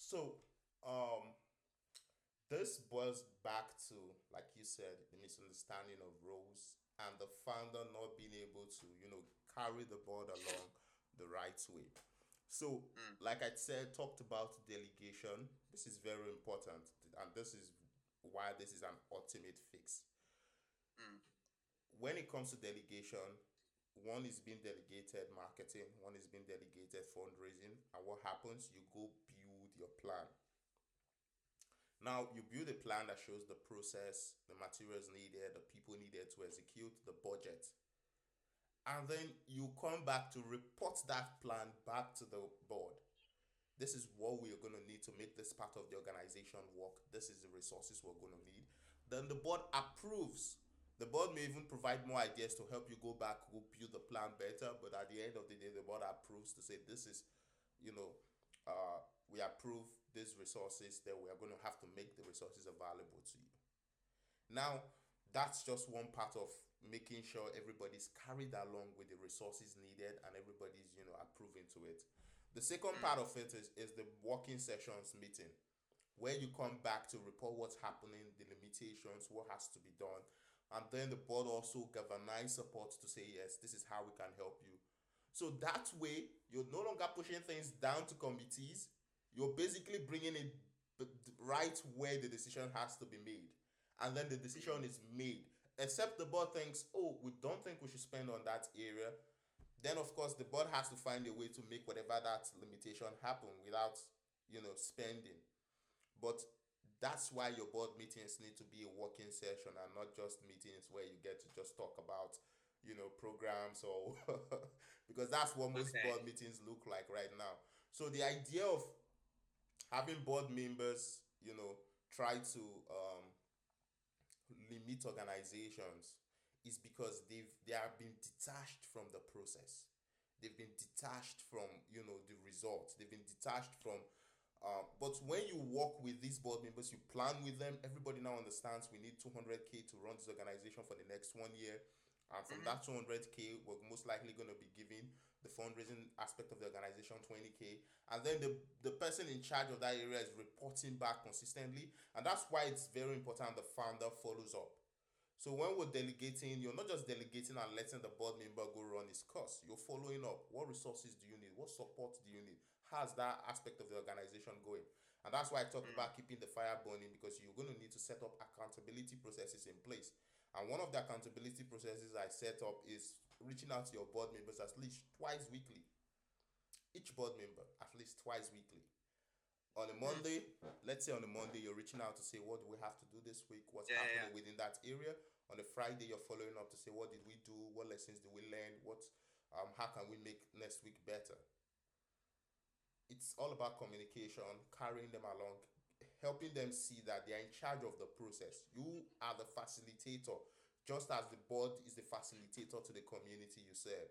So, um, this boils back to, like you said, the misunderstanding of roles and the founder not being able to, carry the board along the right way. So, Mm, like I said, talked about delegation. This is very important, and this is why this is an ultimate fix. mm, When it comes to delegation, one is being delegated marketing, one is being delegated fundraising, and what happens? You go build your plan. Now you build a plan that shows the process, the materials needed, the people needed to execute, the budget. And then you come back to report that plan back to the board. This is what we are going to need to make this part of the organization work. This is the resources we're going to need. Then the board approves. The board may even provide more ideas to help you go back, go build the plan better. But at the end of the day, the board approves to say this is, you know, we approve these resources. That we are going to have to make the resources available to you. Now, that's just one part of making sure everybody's carried along with the resources needed and everybody's, approving to it. The second mm. part of it is the working sessions meeting, where you come back to report what's happening, the limitations, what has to be done. And then the board also galvanize support to say, yes, this is how we can help you. So that way, you're no longer pushing things down to committees. You're basically bringing it right where the decision has to be made. And then the decision Mm. is made. Except the board thinks, oh, we don't think we should spend on that area. Then, of course, the board has to find a way to make whatever that limitation happen without, spending. But that's why your board meetings need to be a working session and not just meetings where you get to just talk about, programs or because that's what most Okay. board meetings look like right now. So the idea of having board members, try to limit organizations is because they have been detached from the process. They've been detached from the results. They've been detached from. But when you work with these board members, you plan with them. Everybody now understands we need 200K to run this organization for the next 1 year. And from Mm-hmm. that 200K, we're most likely going to be giving the fundraising aspect of the organization 20K. And then the person in charge of that area is reporting back consistently. And that's why it's very important the founder follows up. So when we're delegating, you're not just delegating and letting the board member go run his course. You're following up. What resources do you need? What support do you need? How's that aspect of the organization going? And that's why I talked Mm. about keeping the fire burning because you're going to need to set up accountability processes in place. And one of the accountability processes I set up is reaching out to your board members at least twice weekly. Each board member at least twice weekly. On a Mm. Monday, let's say on a Monday, you're reaching out to say, what do we have to do this week? What's Yeah, yeah, happening yeah. within that area? On a Friday, you're following up to say, what did we do? What lessons did we learn? How can we make next week better? It's all about communication, carrying them along, helping them see that they are in charge of the process. You are the facilitator, just as the board is the facilitator to the community you serve.